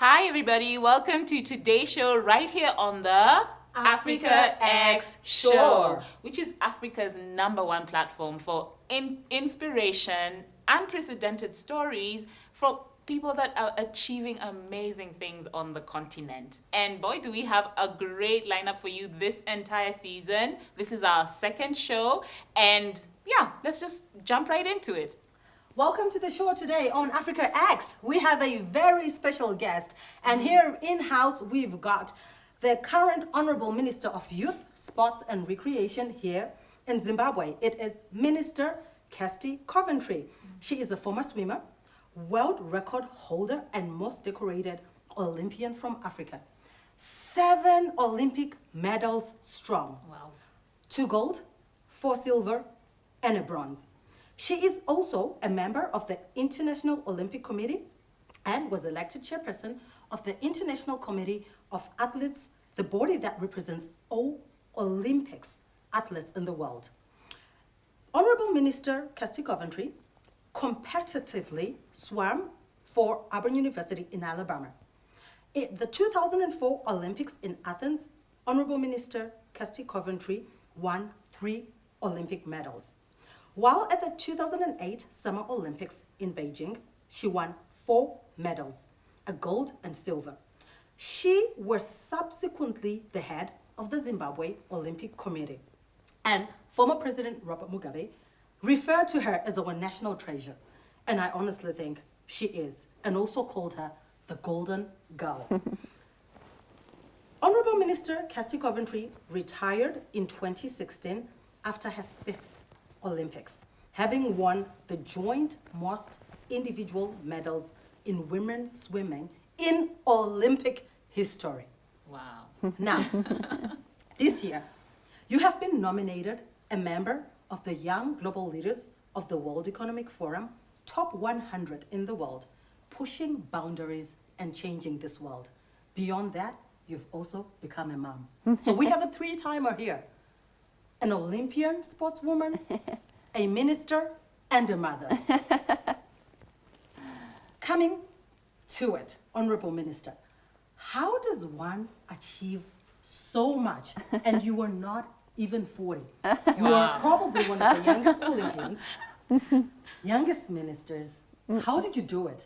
Hi, everybody. Welcome to today's show right here on the Africa X Show, which is Africa's #1 platform for inspiration, unprecedented stories from people that are achieving amazing things on the continent. And boy, do we have a great lineup for you this entire season. This is our second show. And yeah, let's just jump right into it. Welcome to the show today on Africa X. We have a very special guest, and here in-house we've got the current Honorable Minister of Youth, Sports and Recreation here in Zimbabwe. It is Minister Kirsty Coventry. She is a former swimmer, world record holder, and most decorated Olympian from Africa. 7 Olympic medals strong. Wow. 2 gold, 4 silver, and a bronze. She is also a member of the International Olympic Committee and was elected chairperson of the International Committee of Athletes, the body that represents all Olympics athletes in the world. Honorable Minister Kirsty Coventry competitively swam for Auburn University in Alabama. At the 2004 Olympics in Athens, Honorable Minister Kirsty Coventry won 3 Olympic medals. While at the 2008 Summer Olympics in Beijing, she won 4 medals, a gold and silver. She was subsequently the head of the Zimbabwe Olympic Committee, and former President Robert Mugabe referred to her as our national treasure, and I honestly think she is, and also called her the Golden Girl. Honorable Minister Kirsty Coventry retired in 2016 after her 5th Olympics, having won the joint most individual medals in women's swimming in Olympic history. Wow. Now, this year, you have been nominated a member of the Young Global Leaders of the World Economic Forum, top 100 in the world, pushing boundaries and changing this world. Beyond that, you've also become a mom. So we have a 3-timer here. An Olympian sportswoman, a minister, and a mother. Coming to it, Honorable Minister, how does one achieve so much? And you were not even 40. You are probably one of the youngest Olympians, youngest ministers. How did you do it?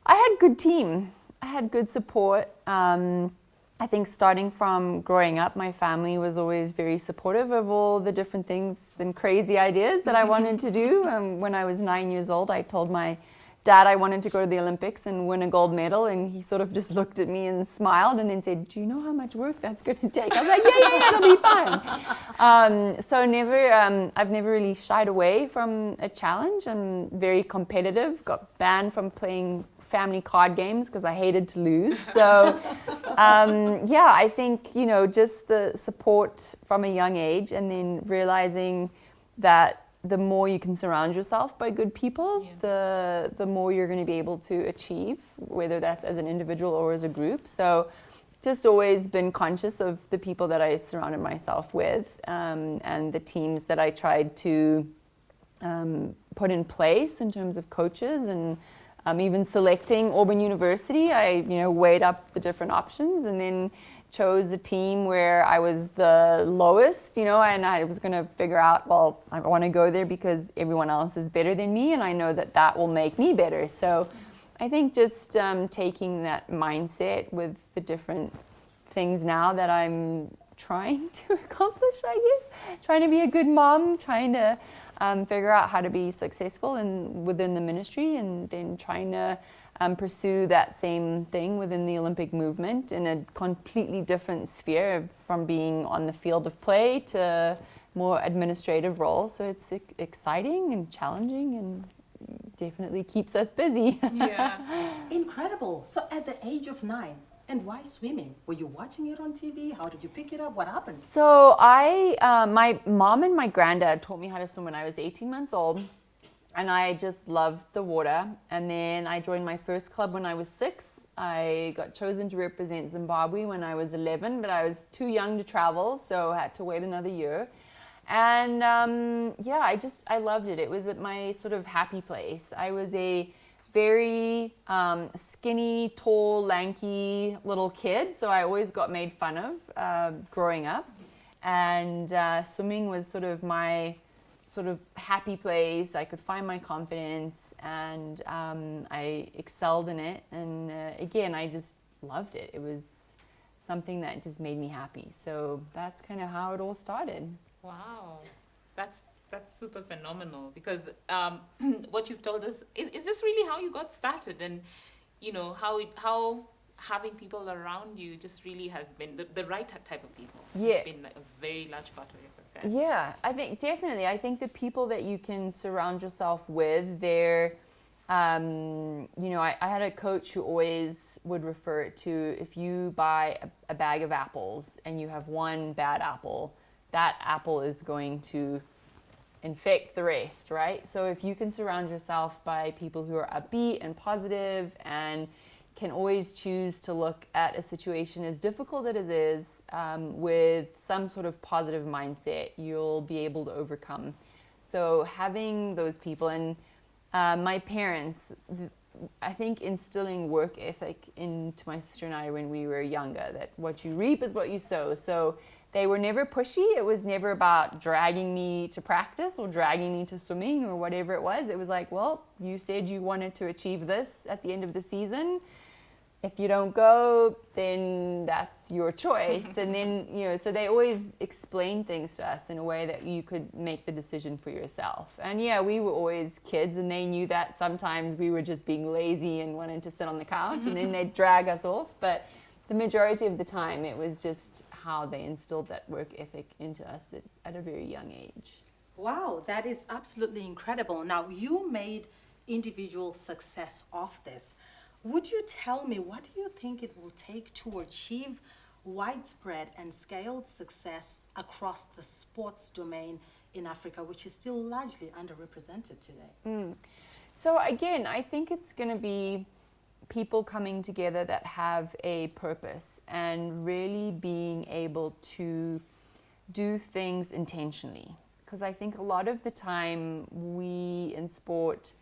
I had good team. I had good support. I think starting from growing up, my family was always very supportive of all the different things and crazy ideas that I wanted to do. When I was 9 years old, I told my dad I wanted to go to the Olympics and win a gold medal, and he sort of just looked at me and smiled and then said, "Do you know how much work that's going to take?" I was like, yeah, it'll be fine. So I've never really shied away from a challenge. I'm very competitive, got banned from playing family card games because I hated to lose. So I think, just the support from a young age, and then realizing that the more you can surround yourself by good people, the more you're going to be able to achieve, whether that's as an individual or as a group. So just always been conscious of the people that I surrounded myself with, and the teams that I tried to put in place in terms of coaches, and even selecting Auburn University. I weighed up the different options and then chose a team where I was the lowest, and I was going to figure out, well, I want to go there because everyone else is better than me, and I know that will make me better. So I think just taking that mindset with the different things now that I'm trying to accomplish, I guess, trying to be a good mom, trying to figure out how to be successful within the ministry, and then trying to pursue that same thing within the Olympic movement in a completely different sphere, from being on the field of play to more administrative roles. So it's exciting and challenging, and definitely keeps us busy. Yeah. Incredible. So at the age of 9, and why swimming? Were you watching it on TV? How did you pick it up? What happened? So my mom and my granddad taught me how to swim when I was 18 months old, and I just loved the water. And then I joined my first club when I was 6. I got chosen to represent Zimbabwe when I was 11, but I was too young to travel, so I had to wait another year. And I loved it. It was at my sort of happy place. I was a very skinny, tall, lanky little kid, so I always got made fun of growing up. And swimming was sort of my sort of happy place. I could find my confidence, and I excelled in it. And again, I just loved it. It was something that just made me happy. So that's kind of how it all started. Wow, that's super phenomenal, because what you've told us is this really how you got started, and you know how having people around you just really has been the right type of people. Yeah. Has been a very large part of your success. Yeah, I think definitely. I think the people that you can surround yourself with, they're, you know, I had a coach who always would refer it to, if you buy a bag of apples and you have one bad apple, that apple is going to infect the rest, right? So if you can surround yourself by people who are upbeat and positive and can always choose to look at a situation, as difficult as it is, with some sort of positive mindset, you'll be able to overcome. So having those people, and my parents, I think instilling work ethic into my sister and I when we were younger, that what you reap is what you sow. So they were never pushy. It was never about dragging me to practice or dragging me to swimming or whatever it was. It was like, well, you said you wanted to achieve this at the end of the season. If you don't go, then that's your choice. And then, you know, so they always explained things to us in a way that you could make the decision for yourself. And yeah, we were always kids, and they knew that sometimes we were just being lazy and wanted to sit on the couch, and then they'd drag us off. But the majority of the time, it was just how they instilled that work ethic into us at a very young age. Wow, that is absolutely incredible. Now, you made individual success of this. Would you tell me, what do you think it will take to achieve widespread and scaled success across the sports domain in Africa, which is still largely underrepresented today? So again, I think it's going to be people coming together that have a purpose and really being able to do things intentionally. Because I think a lot of the time we in sport,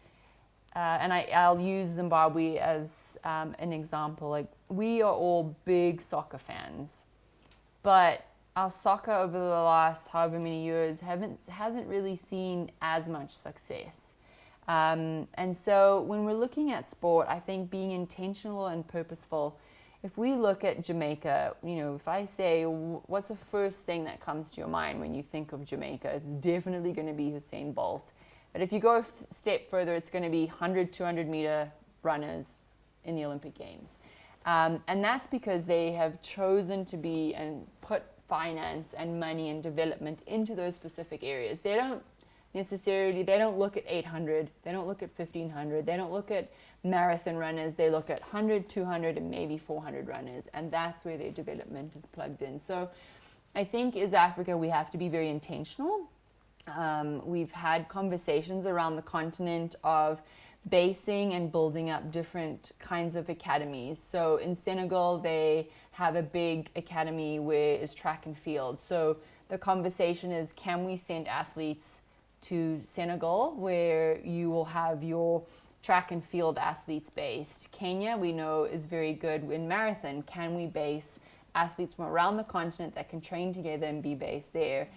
and I'll use Zimbabwe as an example. Like, we are all big soccer fans, but our soccer over the last however many years hasn't really seen as much success. And so when we're looking at sport, I think being intentional and purposeful. If we look at Jamaica, you know, if I say, what's the first thing that comes to your mind when you think of Jamaica? It's definitely going to be Usain Bolt. But if you go a step further, it's going to be 100, 200 meter runners in the Olympic Games. And that's because they have chosen to be and put finance and money and development into those specific areas. They don't look at 800, they don't look at 1500, they don't look at marathon runners, they look at 100, 200, and maybe 400 runners. And that's where their development is plugged in. So I think as Africa, we have to be very intentional. We've had conversations around the continent of basing and building up different kinds of academies. So in Senegal, they have a big academy where is track and field. So the conversation is, can we send athletes to Senegal where you will have your track and field athletes based? Kenya, we know, is very good in marathon. Can we base athletes from around the continent that can train together and be based there?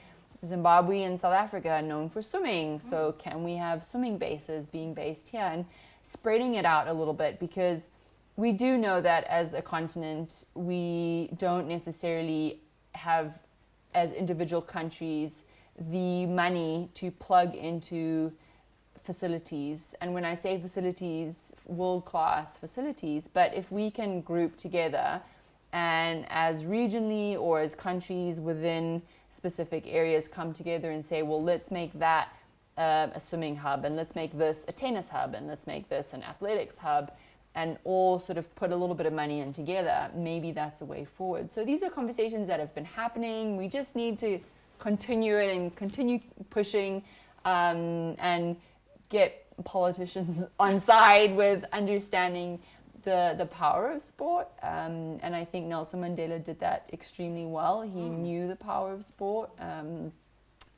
Zimbabwe and South Africa are known for swimming, so can we have swimming bases being based here, and spreading it out a little bit, because we do know that as a continent, we don't necessarily have, as individual countries, the money to plug into facilities. And when I say facilities, world-class facilities, but if we can group together and as regionally or as countries within specific areas come together and say, well, let's make that a swimming hub, and let's make this a tennis hub, and let's make this an athletics hub, and all sort of put a little bit of money in together, maybe that's a way forward. So these are conversations that have been happening. We just need to continue it and continue pushing, and get politicians on side with understanding the power of sport, and I think Nelson Mandela did that extremely well. He knew the power of sport,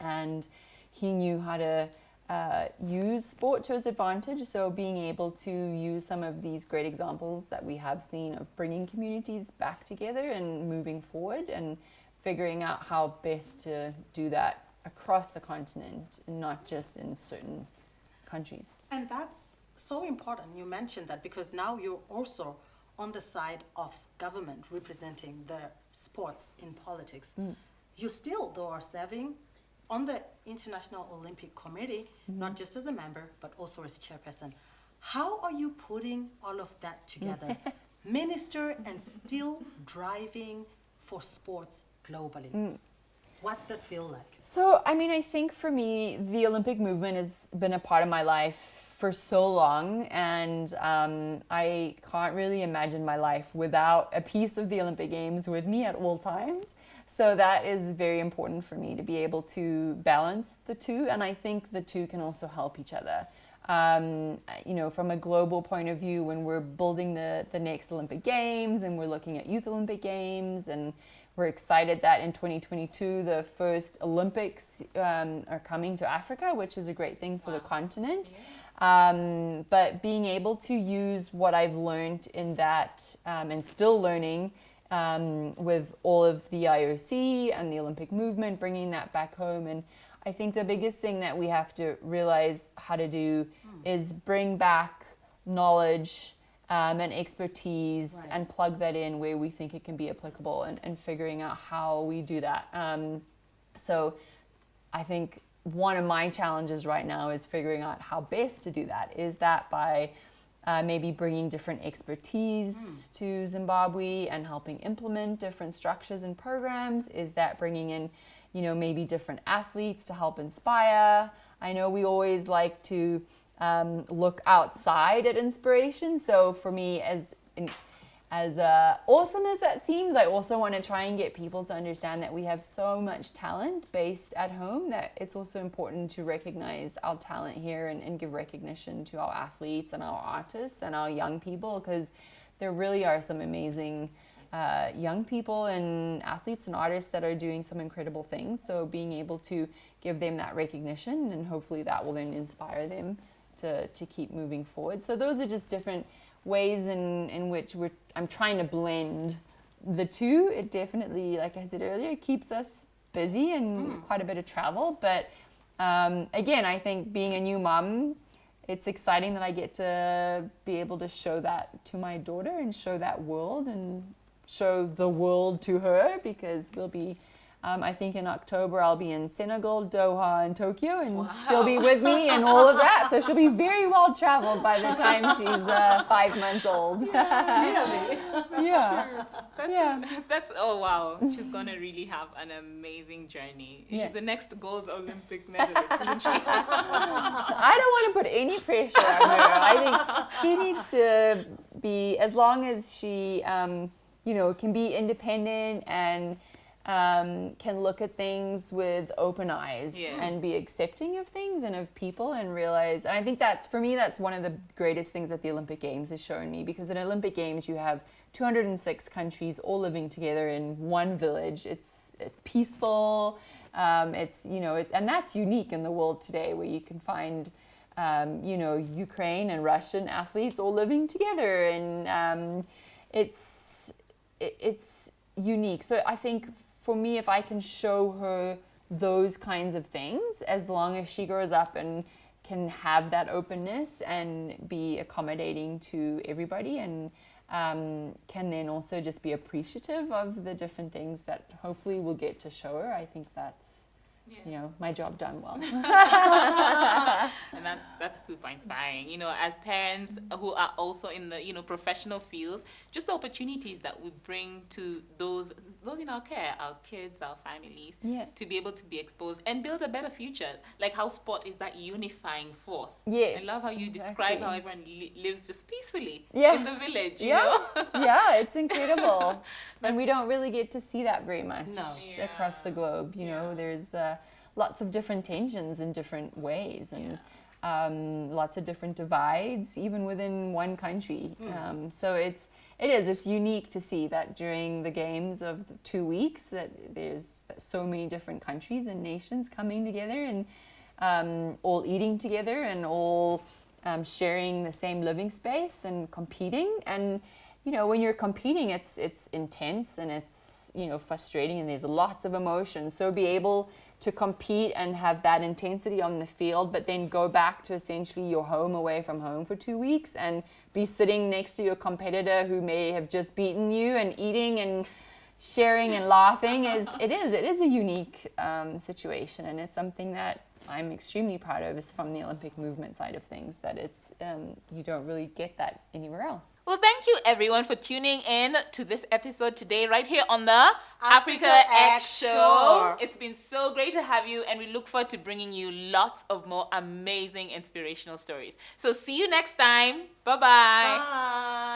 and he knew how to use sport to its advantage. So being able to use some of these great examples that we have seen of bringing communities back together and moving forward and figuring out how best to do that across the continent and not just in certain countries. And that's so important. You mentioned that because now you're also on the side of government representing the sports in politics. You still, though, are serving on the International Olympic Committee, not just as a member, but also as chairperson. How are you putting all of that together? Minister and still driving for sports globally. What's that feel like? So, I mean, I think for me, the Olympic movement has been a part of my life for so long, and I can't really imagine my life without a piece of the Olympic Games with me at all times. So that is very important for me to be able to balance the two, and I think the two can also help each other. You know, from a global point of view, when we're building the next Olympic Games and we're looking at Youth Olympic Games, and we're excited that in 2022 the first Olympics are coming to Africa, which is a great thing for the continent. But being able to use what I've learned in that and still learning with all of the IOC and the Olympic movement, bringing that back home. And I think the biggest thing that we have to realize how to do is bring back knowledge and expertise and plug that in where we think it can be applicable, and figuring out how we do that. So I think one of my challenges right now is figuring out how best to do that. Is that by maybe bringing different expertise to Zimbabwe and helping implement different structures and programs? Is that bringing in, you know, maybe different athletes to help inspire? I know we always like to look outside at inspiration. So for me, as awesome as that seems, I also want to try and get people to understand that we have so much talent based at home, that it's also important to recognize our talent here and give recognition to our athletes and our artists and our young people, because there really are some amazing young people and athletes and artists that are doing some incredible things. So being able to give them that recognition, and hopefully that will then inspire them to keep moving forward. So those are just different ways in which I'm trying to blend the two. It definitely, like I said earlier, keeps us busy and quite a bit of travel. But again, I think being a new mom, it's exciting that I get to be able to show that to my daughter and show that world and show the world to her, because we'll be I think in October I'll be in Senegal, Doha, and Tokyo, and she'll be with me and all of that. So she'll be very well traveled by the time she's 5 months old. Clearly. That's oh wow. She's gonna really have an amazing journey. She's the next gold Olympic medalist, isn't she? I don't want to put any pressure on her. I think she needs to be, as long as she you know, can be independent and can look at things with open eyes and be accepting of things and of people, and realize, and I think that's, for me, that's one of the greatest things that the Olympic Games has shown me, because in Olympic Games you have 206 countries all living together in one village. It's peaceful, it's, you know, and that's unique in the world today, where you can find you know, Ukraine and Russian athletes all living together, and it's unique. So I think for me, if I can show her those kinds of things, as long as she grows up and can have that openness and be accommodating to everybody, and can then also just be appreciative of the different things that hopefully we'll get to show her, I think that's, you know, my job done well. And that's super inspiring. You know, as parents who are also in the, you know, professional fields, just the opportunities that we bring to those in our care, our kids, our families, to be able to be exposed and build a better future. Like how sport is that unifying force. Yes. I love how you describe how everyone lives just peacefully in the village. You know? Yeah, it's incredible. And we don't really get to see that very much across the globe. You know, there's lots of different tensions in different ways, and lots of different divides, even within one country. So it's unique to see that during the games of the 2 weeks that there's so many different countries and nations coming together, and all eating together and all sharing the same living space and competing. And when you're competing, it's intense and it's frustrating and there's lots of emotions. So be able to compete and have that intensity on the field, but then go back to essentially your home away from home for 2 weeks and be sitting next to your competitor who may have just beaten you and eating and sharing and laughing it is a unique situation, and it's something that I'm extremely proud of, is from the Olympic movement side of things, that it's you don't really get that anywhere else. Well, thank you everyone for tuning in to this episode today right here on the Africa X Show. It's been so great to have you, and we look forward to bringing you lots of more amazing inspirational stories. So see you next time. Bye-bye. Bye.